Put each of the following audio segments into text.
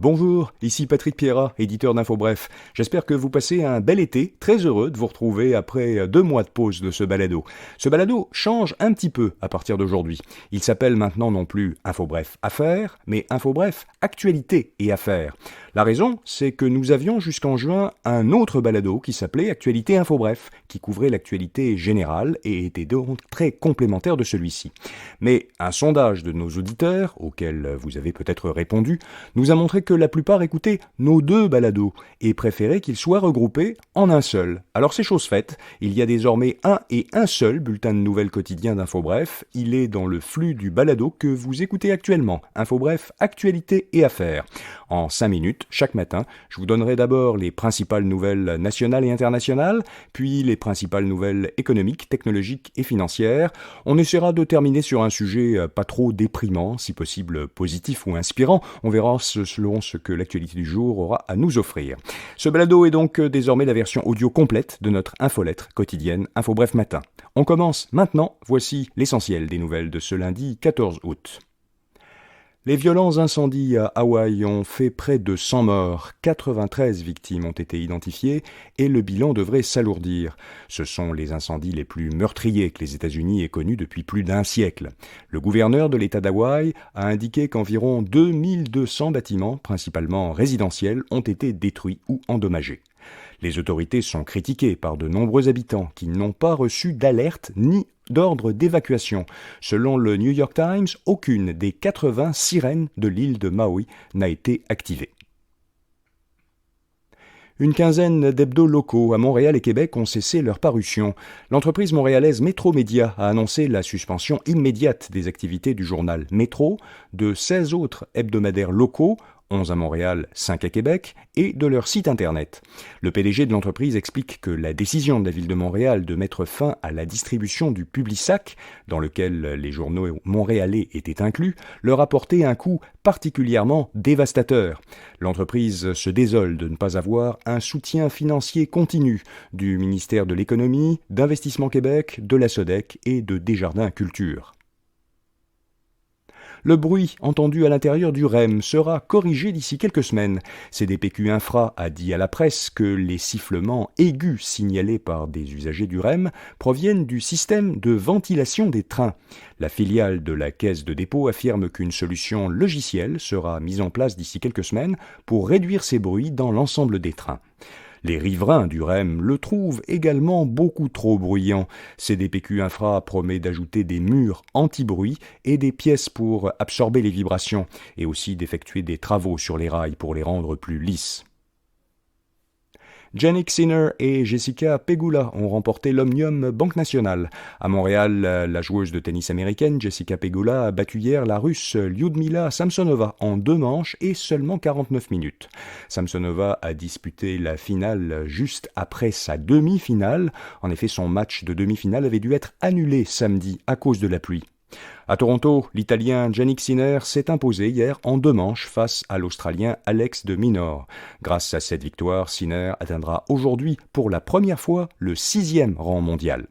Bonjour, ici Patrick Pierrat, éditeur d'InfoBref. J'espère que vous passez un bel été, très heureux de vous retrouver après 2 mois de pause de ce balado. Ce balado change un petit peu à partir d'aujourd'hui. Il s'appelle maintenant non plus InfoBref Affaires, mais InfoBref Actualité et Affaires. La raison, c'est que nous avions jusqu'en juin un autre balado qui s'appelait Actualité InfoBref, qui couvrait l'actualité générale et était donc très complémentaire de celui-ci. Mais un sondage de nos auditeurs, auquel vous avez peut-être répondu, nous a montré que la plupart écoutaient nos 2 balados et préféraient qu'ils soient regroupés en un seul. Alors c'est chose faite, il y a désormais un seul bulletin de nouvelles quotidien d'InfoBref. Il est dans le flux du balado que vous écoutez actuellement, InfoBref Actualité et Affaires. En 5 minutes, chaque matin, je vous donnerai d'abord les principales nouvelles nationales et internationales, puis les principales nouvelles économiques, technologiques et financières. On essaiera de terminer sur un sujet pas trop déprimant, si possible positif ou inspirant. On verra selon ce que l'actualité du jour aura à nous offrir. Ce balado est donc désormais la version audio complète de notre infolettre quotidienne InfoBref Matin. On commence maintenant, voici l'essentiel des nouvelles de ce lundi 14 août. Les violents incendies à Hawaï ont fait près de 100 morts, 93 victimes ont été identifiées et le bilan devrait s'alourdir. Ce sont les incendies les plus meurtriers que les États-Unis aient connus depuis plus d'un siècle. Le gouverneur de l'État d'Hawaï a indiqué qu'environ 2200 bâtiments, principalement résidentiels, ont été détruits ou endommagés. Les autorités sont critiquées par de nombreux habitants qui n'ont pas reçu d'alerte ni d'ordre d'évacuation. Selon le New York Times, aucune des 80 sirènes de l'île de Maui n'a été activée. Une quinzaine d'hebdos locaux à Montréal et Québec ont cessé leur parution. L'entreprise montréalaise Métro Média a annoncé la suspension immédiate des activités du journal Métro, de 16 autres hebdomadaires locaux, 11 à Montréal, 5 à Québec, et de leur site internet. Le PDG de l'entreprise explique que la décision de la ville de Montréal de mettre fin à la distribution du Publisac, dans lequel les journaux montréalais étaient inclus, leur a porté un coup particulièrement dévastateur. L'entreprise se désole de ne pas avoir un soutien financier continu du ministère de l'Économie, d'Investissement Québec, de la SODEC et de Desjardins Culture. Le bruit entendu à l'intérieur du REM sera corrigé d'ici quelques semaines. CDPQ Infra a dit à la presse que les sifflements aigus signalés par des usagers du REM proviennent du système de ventilation des trains. La filiale de la Caisse de dépôt affirme qu'une solution logicielle sera mise en place d'ici quelques semaines pour réduire ces bruits dans l'ensemble des trains. Les riverains du REM le trouvent également beaucoup trop bruyant. CDPQ Infra promet d'ajouter des murs anti-bruit et des pièces pour absorber les vibrations, et aussi d'effectuer des travaux sur les rails pour les rendre plus lisses. Jannik Sinner et Jessica Pegula ont remporté l'Omnium Banque Nationale. À Montréal, la joueuse de tennis américaine Jessica Pegula a battu hier la Russe Lyudmila Samsonova en 2 manches et seulement 49 minutes. Samsonova a disputé la finale juste après sa demi-finale. En effet, son match de demi-finale avait dû être annulé samedi à cause de la pluie. À Toronto, l'Italien Jannik Sinner s'est imposé hier en 2 manches face à l'Australien Alex de Minaur. Grâce à cette victoire, Sinner atteindra aujourd'hui pour la première fois le 6e rang mondial.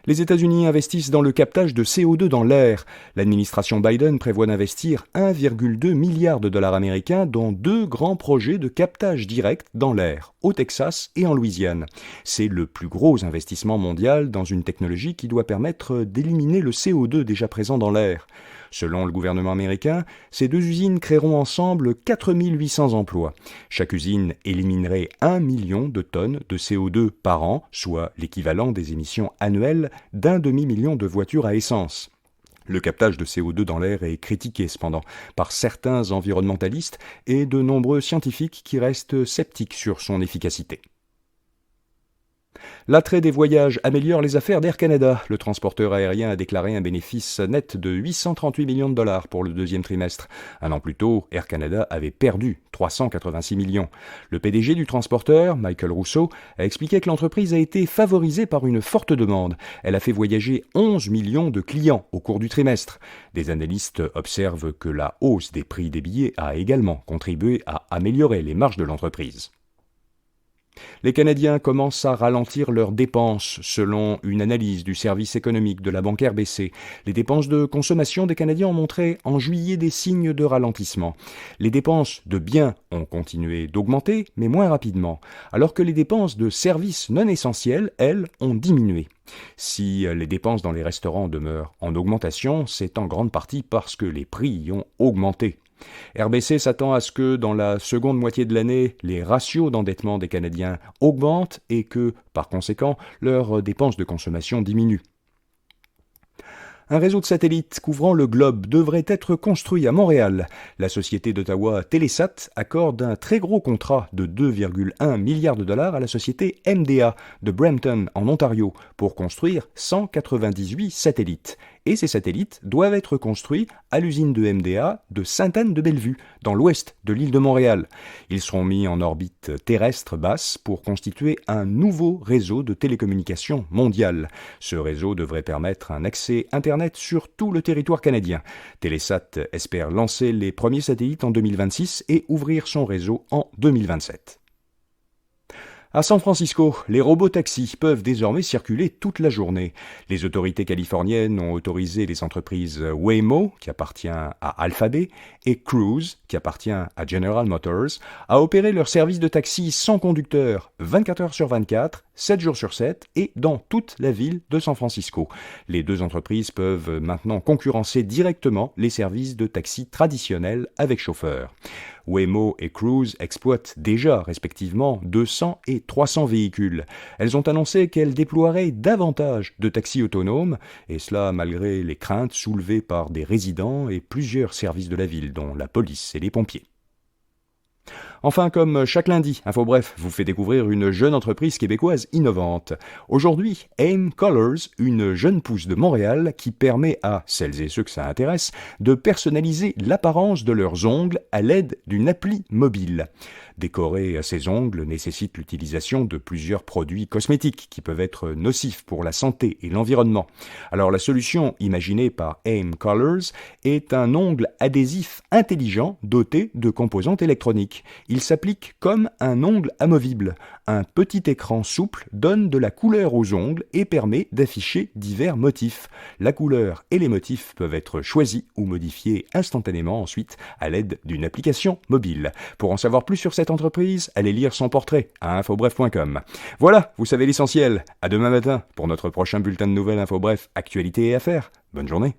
Les États-Unis investissent dans le captage de CO2 dans l'air. L'administration Biden prévoit d'investir 1,2 milliard de dollars américains dans 2 grands projets de captage direct dans l'air, au Texas et en Louisiane. C'est le plus gros investissement mondial dans une technologie qui doit permettre d'éliminer le CO2 déjà présent dans l'air. Selon le gouvernement américain, ces 2 usines créeront ensemble 4800 emplois. Chaque usine éliminerait 1 million de tonnes de CO2 par an, soit l'équivalent des émissions annuelles d'1 demi-million de voitures à essence. Le captage de CO2 dans l'air est critiqué cependant par certains environnementalistes et de nombreux scientifiques qui restent sceptiques sur son efficacité. L'attrait des voyages améliore les affaires d'Air Canada. Le transporteur aérien a déclaré un bénéfice net de 838 millions de dollars pour le 2e trimestre. Un an plus tôt, Air Canada avait perdu 386 millions. Le PDG du transporteur, Michael Rousseau, a expliqué que l'entreprise a été favorisée par une forte demande. Elle a fait voyager 11 millions de clients au cours du trimestre. Des analystes observent que la hausse des prix des billets a également contribué à améliorer les marges de l'entreprise. Les Canadiens commencent à ralentir leurs dépenses, selon une analyse du service économique de la banque RBC. Les dépenses de consommation des Canadiens ont montré en juillet des signes de ralentissement. Les dépenses de biens ont continué d'augmenter, mais moins rapidement, alors que les dépenses de services non essentiels, elles, ont diminué. Si les dépenses dans les restaurants demeurent en augmentation, c'est en grande partie parce que les prix y ont augmenté. RBC s'attend à ce que, dans la seconde moitié de l'année, les ratios d'endettement des Canadiens augmentent et que, par conséquent, leurs dépenses de consommation diminuent. Un réseau de satellites couvrant le globe devrait être construit à Montréal. La société d'Ottawa Telesat accorde un très gros contrat de 2,1 milliards de dollars à la société MDA de Brampton, en Ontario, pour construire 198 satellites. Et ces satellites doivent être construits à l'usine de MDA de Sainte-Anne-de-Bellevue, dans l'ouest de l'île de Montréal. Ils seront mis en orbite terrestre basse pour constituer un nouveau réseau de télécommunications mondial. Ce réseau devrait permettre un accès Internet sur tout le territoire canadien. Telesat espère lancer les premiers satellites en 2026 et ouvrir son réseau en 2027. À San Francisco, les robots taxis peuvent désormais circuler toute la journée. Les autorités californiennes ont autorisé les entreprises Waymo, qui appartient à Alphabet, et Cruise, qui appartient à General Motors, à opérer leurs services de taxi sans conducteur 24 heures sur 24, 7 jours sur 7 et dans toute la ville de San Francisco. Les deux entreprises peuvent maintenant concurrencer directement les services de taxi traditionnels avec chauffeur. Waymo et Cruise exploitent déjà respectivement 200 et 300 véhicules. Elles ont annoncé qu'elles déploieraient davantage de taxis autonomes, et cela malgré les craintes soulevées par des résidents et plusieurs services de la ville, dont la police et les pompiers. Enfin, comme chaque lundi, InfoBref vous fait découvrir une jeune entreprise québécoise innovante. Aujourd'hui, Aim Colors, une jeune pousse de Montréal qui permet à celles et ceux que ça intéresse de personnaliser l'apparence de leurs ongles à l'aide d'une appli mobile. Décorer ses ongles nécessite l'utilisation de plusieurs produits cosmétiques qui peuvent être nocifs pour la santé et l'environnement. Alors la solution imaginée par Aim Colors est un ongle adhésif intelligent doté de composantes électroniques. Il s'applique comme un ongle amovible. Un petit écran souple donne de la couleur aux ongles et permet d'afficher divers motifs. La couleur et les motifs peuvent être choisis ou modifiés instantanément ensuite à l'aide d'une application mobile. Pour en savoir plus sur cette entreprise, allez lire son portrait à infobref.com. Voilà, vous savez l'essentiel. À demain matin pour notre prochain bulletin de nouvelles InfoBref, actualité et affaires. Bonne journée.